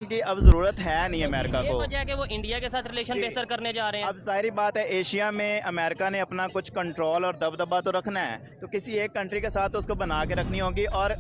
की अब ज़रूरत है नहीं अमेरिका ये को। वजह है कि वो इंडिया के साथ रिलेशन जी। बेहतर करने जा रहे हैं। अब ज़ाहिर बात है एशिया में अमेरिका ने अपना कुछ कंट्रोल और दबदबा तो रखना है, तो किसी एक कंट्री के साथ उसको बना के रखनी होगी। और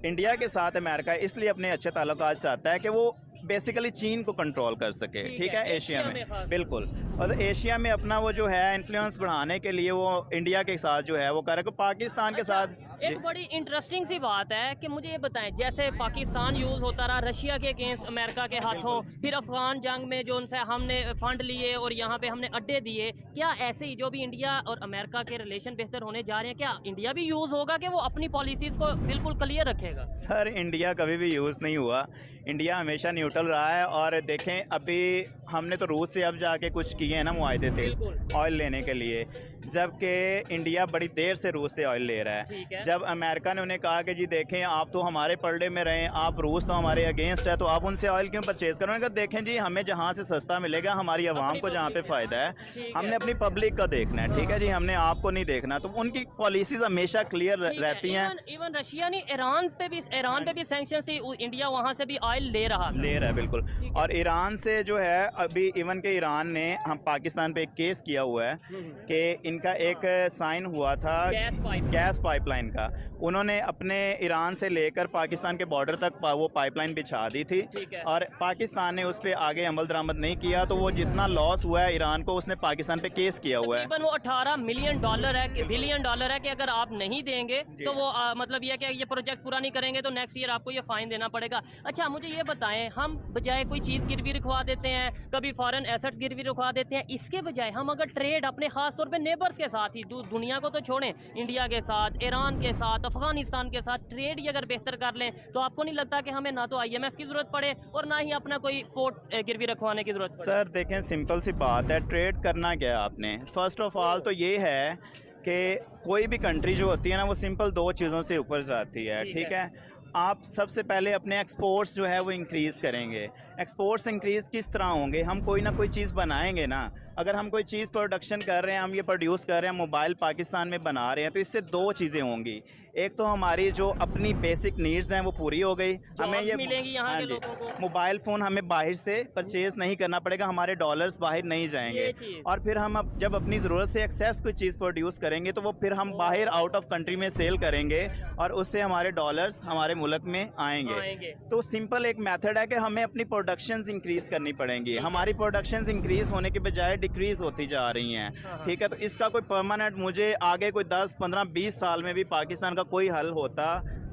इंडिया के साथ अमेरिका इसलिए अपने अच्छे ताल्लुकात चाहता है कि वो बेसिकली चीन को कंट्रोल कर सके, ठीक है, एशिया में खास बिल्कुल। और एशिया में अपना वो जो है इन्फ्लुएंस बढ़ाने के लिए वो इंडिया के साथ जो है वो करे, को पाकिस्तान के अच्छा, साथ। एक बड़ी इंटरेस्टिंग सी बात है कि मुझे ये बताएं, जैसे पाकिस्तान यूज़ होता रहा रशिया के अगेंस्ट अमेरिका के हाथों, फिर अफगान जंग में जो उनसे हमने फंड लिए और यहाँ पे हमने अड्डे दिए, क्या ऐसे ही जो भी इंडिया और अमेरिका के रिलेशन बेहतर होने जा रहे हैं, क्या इंडिया भी यूज़ होगा कि वो अपनी पॉलिसीज़ को बिल्कुल क्लियर रखेगा? सर इंडिया कभी भी यूज़ नहीं हुआ, इंडिया हमेशा न्यूट्रल रहा है। और देखें अभी हमने तो रूस से अब जाके कुछ किए हैं ना मुआहदे तेल बिल्कुल। ऑयल लेने के लिए, जबकि इंडिया बड़ी देर से रूस से ऑयल ले रहा ठीक है। है। जब अमेरिका ने उन्हें कहा कि जी देखें आप तो हमारे पलड़े में रहें, आप रूस तो हमारे अगेंस्ट है, तो आप उनसे ऑयल क्यों परचेज करो? उन्होंने कहा देखें जी हमें जहाँ से सस्ता मिलेगा हमारी आवाम अपनी को जहाँ पे पब्लिक फ़ायदा है, ठीक हमने है। अपनी पब्लिक का देखना है, ठीक है जी, हमने आपको नहीं देखना। तो उनकी पॉलिसीज़ हमेशा क्लियर रहती हैं। इवन रशिया ने ईरान पे भी सैंक्शन से इंडिया वहां से भी ऑयल ले रहा था। ले रहा है बिल्कुल। ठीक है। और ईरान से जो है अभी इवन के ईरान ने हम पाकिस्तान पे एक केस किया हुआ है कि इनका एक साइन हुआ था गैस पाइपलाइन का, उन्होंने अपने ईरान से लेकर पाकिस्तान के बॉर्डर तक वो पाइपलाइन बिछा दी थी। ठीक है। और पाकिस्तान ने उस पर आगे अमल दरामद नहीं किया, तो वो जितना लॉस हुआ है ईरान को, उसने पाकिस्तान पे केस किया हुआ है। तकरीबन वो 18 मिलियन डॉलर है कि बिलियन डॉलर है कि अगर आप नहीं देंगे तो वो मतलब ये है कि ये प्रोजेक्ट पूरा नहीं करेंगे तो नेक्स्ट ईयर आपको ये फाइन देना पड़ेगा। अच्छा मुझे ये बताएं, हम बजाय कोई चीज़ गिरवी रखवा देते हैं, कभी फॉरेन एसेट्स गिरवी रखवा देते हैं, इसके बजाय हम अगर ट्रेड अपने खास तौर पे नेबर्स के साथ ही दुनिया को तो छोड़ें, इंडिया के साथ, ईरान के साथ, अफगानिस्तान के साथ ट्रेड ही अगर बेहतर कर लें, तो आपको नहीं लगता कि हमें ना तो IMF की ज़रूरत पड़े और ना ही अपना कोई पोर्ट गिरवी रखवाने की ज़रूरत पड़े? सर देखें सिंपल सी बात है, ट्रेड करना क्या है आपने, फर्स्ट ऑफ ऑल तो ये है कि कोई भी कंट्री जो होती है ना वो सिंपल दो चीज़ों से ऊपर जाती है, ठीक है। आप सबसे पहले अपने एक्सपोर्ट्स जो है वो इंक्रीज़ करेंगे। एक्सपोर्ट्स इंक्रीज़ किस तरह होंगे? हम कोई ना कोई चीज़ बनाएंगे ना। अगर हम कोई चीज़ प्रोडक्शन कर रहे हैं, हम ये प्रोड्यूस कर रहे हैं, मोबाइल पाकिस्तान में बना रहे हैं, तो इससे दो चीज़ें होंगी। एक तो हमारी जो अपनी बेसिक नीड्स हैं वो पूरी हो गई, हमें ये मिलेंगी यहाँ हाँ के जी, लोगों को। मोबाइल फ़ोन हमें बाहर से परचेज़ नहीं करना पड़ेगा, हमारे डॉलर्स बाहर नहीं जाएंगे। ये चीज़। और फिर हम जब अपनी ज़रूरत से एक्सेस कोई चीज़ प्रोड्यूस करेंगे तो वो फिर हम बाहर आउट ऑफ कंट्री में सेल करेंगे और उससे हमारे डॉलर्स हमारे मुल्क में आएंगे। तो सिंपल एक मेथड है कि हमें अपनी प्रोडक्शंस इंक्रीज़ करनी पड़ेंगी। हमारी प्रोडक्शंस इंक्रीज़ होने के बजाय डिक्रीज़ होती जा रही हैं, ठीक है। तो इसका कोई परमानेंट मुझे आगे कोई 10, 15, 20 साल में भी पाकिस्तान का कोई हल होता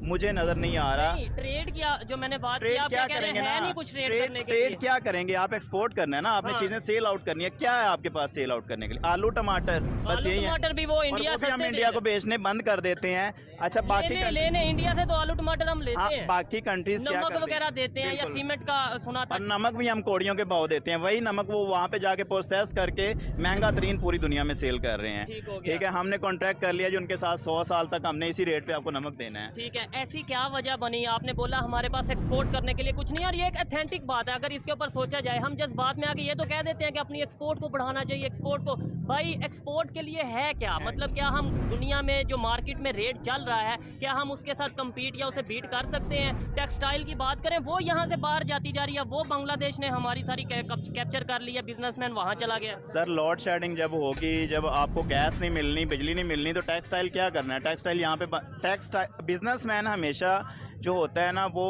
मुझे नज़र नहीं आ रहा। ट्रेड किया जो मैंने बात की, ट्रेड आप क्या कह रहे करेंगे हैं ना, नहीं कुछ ट्रेड करने के ट्रेड लिए। क्या करेंगे? आप एक्सपोर्ट करना है ना, आपने हाँ। चीज़ें सेल आउट करनी है। क्या है आपके पास सेल आउट करने के लिए? आलू टमाटर, बस आलू यही है। टमाटर भी वो और इंडिया वो भी हम सस्ते इंडिया दे को बेचने बंद कर देते हैं। अच्छा बाकी लेने इंडिया से तो आलू टमाटर हम लेते हैं, बाकी कंट्रीज क्या नमक करती हैं? वगैरह देते हैं या बिल्कुल। सीमेंट का सुना था। और नमक भी हम कोड़ियों के भाव देते हैं, वही नमक वो वहाँ पे जाके प्रोसेस करके महंगा तरीन पूरी दुनिया में सेल कर रहे हैं, ठीक हो गया। ठीक है। हमने कॉन्ट्रैक्ट कर लिया जो उनके साथ 100 साल तक हमने इसी रेट पे आपको नमक देना है। ठीक है, ऐसी क्या वजह बनी? आपने बोला हमारे पास एक्सपोर्ट करने के लिए कुछ नहीं, और ये एक अथेंटिक बात है। अगर इसके ऊपर सोचा जाए, हम जस्ट बात में आके ये तो कह देते हैं कि अपनी एक्सपोर्ट को बढ़ाना चाहिए, एक्सपोर्ट को। भाई एक्सपोर्ट के लिए है क्या? मतलब क्या हम दुनिया में जो मार्केट में रेट चल रहा है, क्या हम उसके साथ कम्पीट या उसे बीट कर सकते हैं? टेक्सटाइल की बात करें, वो यहाँ से बाहर जाती जा रही है, वो बांग्लादेश ने हमारी सारी कैप्चर कर ली है, बिजनेसमैन वहाँ चला गया। सर लोड शेडिंग जब होगी, जब आपको गैस नहीं मिलनी, बिजली नहीं मिलनी, तो टेक्सटाइल क्या करना है? टेक्सटाइल यहाँ पे टेक्सटाइल बिजनेसमैन हमेशा जो होता है ना वो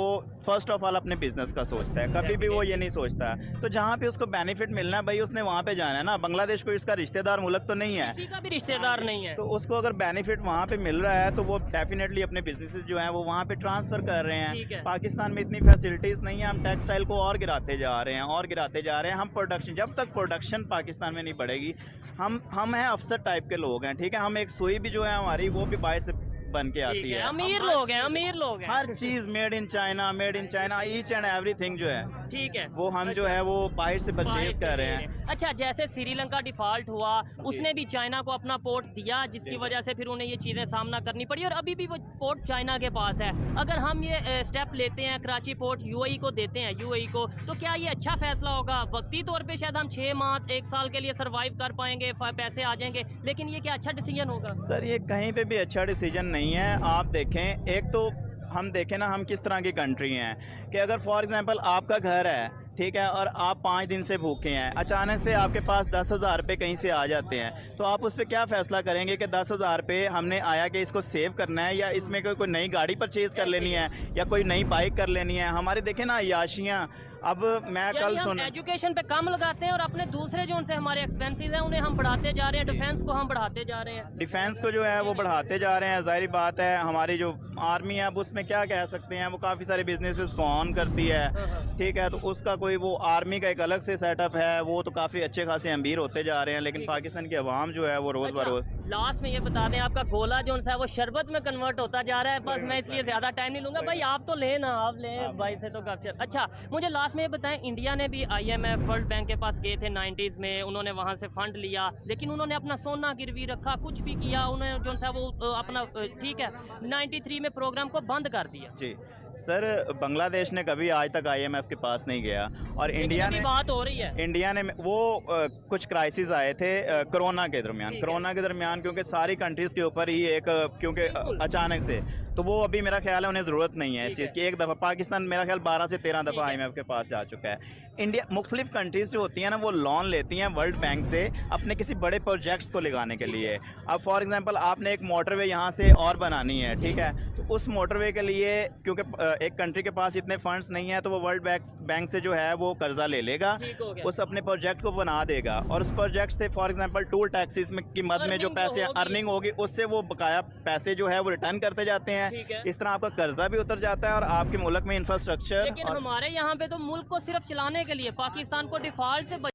फर्स्ट ऑफ ऑल अपने बिजनेस का सोचता है, कभी भी वो ये नहीं सोचता। तो जहाँ पे उसको बेनिफिट मिलना है भाई उसने वहाँ पे जाना है ना। बांग्लादेश कोई इसका रिश्तेदार मुल्क तो नहीं है, किसी का भी रिश्तेदार नहीं है। तो उसको अगर बेनिफिट वहाँ पे मिल रहा है तो वो डेफिनेटली अपने बिजनेसेस जो हैं वो वहाँ पे ट्रांसफ़र कर रहे ठीक है। हैं। पाकिस्तान में इतनी फैसिलिटीज़ नहीं है, हम टेक्सटाइल को और गिराते जा रहे हैं और गिराते जा रहे हैं। हम प्रोडक्शन, जब तक प्रोडक्शन पाकिस्तान में नहीं बढ़ेगी, हम हैं अफसर टाइप के लोग हैं, ठीक है। हम एक सुई भी जो है हमारी वो भी बाहर से बन के आती है। अमीर लोग हैं, अमीर लोग हैं। हर चीज़ made in China, each and everything जो है ठीक है, वो हम जो है वो बाहर से परचेज कर रहे हैं। अच्छा जैसे श्रीलंका डिफॉल्ट हुआ, उसने भी चाइना को अपना पोर्ट दिया, जिसकी वजह से फिर उन्हें ये चीज़ें सामना करनी पड़ी और अभी भी वो पोर्ट चाइना के पास है। अगर हम ये स्टेप लेते हैं, कराची पोर्ट UAE को देते हैं, UAE को, तो क्या ये अच्छा फैसला होगा? वक्ती तौर पे शायद हम 6 माह 1 साल के लिए सर्वाइव कर पाएंगे, पैसे आ जाएंगे, लेकिन ये क्या अच्छा डिसीजन होगा? सर ये कहीं पे भी अच्छा डिसीजन नहीं है। आप देखें, एक तो हम देखें ना, हम किस तरह की कंट्री हैं कि अगर फॉर एग्जांपल आपका घर है, ठीक है, और आप 5 दिन से भूखे हैं, अचानक से आपके पास 10,000 रुपये कहीं से आ जाते हैं, तो आप उस पर क्या फ़ैसला करेंगे कि 10,000 रुपये हमने आया कि इसको सेव करना है, या इसमें कोई नई गाड़ी परचेज़ कर लेनी है, या कोई नई बाइक कर लेनी है। हमारे देखें ना अय्याशियाँ, अब मैं कल सुन, एजुकेशन पे कम लगाते हैं और अपने दूसरे जो उनसे हमारे एक्सपेंसेस हैं उन्हें हम बढ़ाते जा रहे हैं, डिफेंस को हम बढ़ाते जा रहे हैं, डिफेंस को जो है वो बढ़ाते जा रहे हैं। ज़ाहिर बात है, हमारी जो आर्मी है अब उसमें क्या कह सकते हैं, वो काफ़ी सारे बिजनेसेस को ऑन करती है, ठीक है, तो उसका कोई वो आर्मी का एक अलग से सेटअप है, वो तो काफ़ी अच्छे खासे अमीर होते जा रहे हैं, लेकिन पाकिस्तान की आवाम जो है वो रोज़ बरोज़। लास्ट में ये बता दें, आपका गोला जो है वो शरबत में कन्वर्ट होता जा रहा है, बस मैं इसलिए ज़्यादा टाइम नहीं लूँगा। भाई आप तो लें ना, आप लें भाई से तो काफ़ी अच्छा। मुझे लास्ट में ये बताएं, इंडिया ने भी IMF वर्ल्ड बैंक के पास गए थे 90s में, उन्होंने वहाँ से फंड लिया, लेकिन उन्होंने अपना सोना गिरवी रखा, कुछ भी किया, उन्होंने जो है वो अपना ठीक है 93 में प्रोग्राम को बंद कर दिया। जी सर, बांग्लादेश ने कभी आज तक IMF के पास नहीं गया, और इंडिया ने, बात हो रही है, इंडिया ने वो कुछ क्राइसिस आए थे कोरोना के दरमियान, क्योंकि सारी कंट्रीज़ के ऊपर ही एक क्योंकि अचानक से, तो वो अभी मेरा ख्याल है उन्हें ज़रूरत नहीं है इस चीज़ की। एक दफ़ा पाकिस्तान मेरा ख्याल 12 से 13 दफ़ा IMF के पास जा चुका है। इंडिया, मुख्तलिफ कंट्रीज़ जो होती हैं ना, वो लोन लेती हैं वर्ल्ड बैंक से अपने किसी बड़े प्रोजेक्ट्स को लगाने के लिए। अब फॉर एग्जांपल आपने एक मोटरवे यहाँ से और बनानी है, ठीक है, तो उस मोटरवे के लिए क्योंकि एक कंट्री के पास इतने फंड्स नहीं है, तो वो वर्ल्ड बैंक से जो है वो कर्जा ले लेगा, उस अपने प्रोजेक्ट को बना देगा, और उस प्रोजेक्ट से फॉर एग्जांपल टूल टैक्सेस में की मद में जो पैसे अर्निंग होगी, उससे वो बकाया पैसे जो है वो रिटर्न करते जाते हैं। इस तरह आपका कर्जा भी उतर जाता है और आपके मुल्क में इंफ्रास्ट्रक्चर। लेकिन हमारे यहाँ पे तो मुल्क को सिर्फ चलाने के लिए, पाकिस्तान को डिफॉल्ट से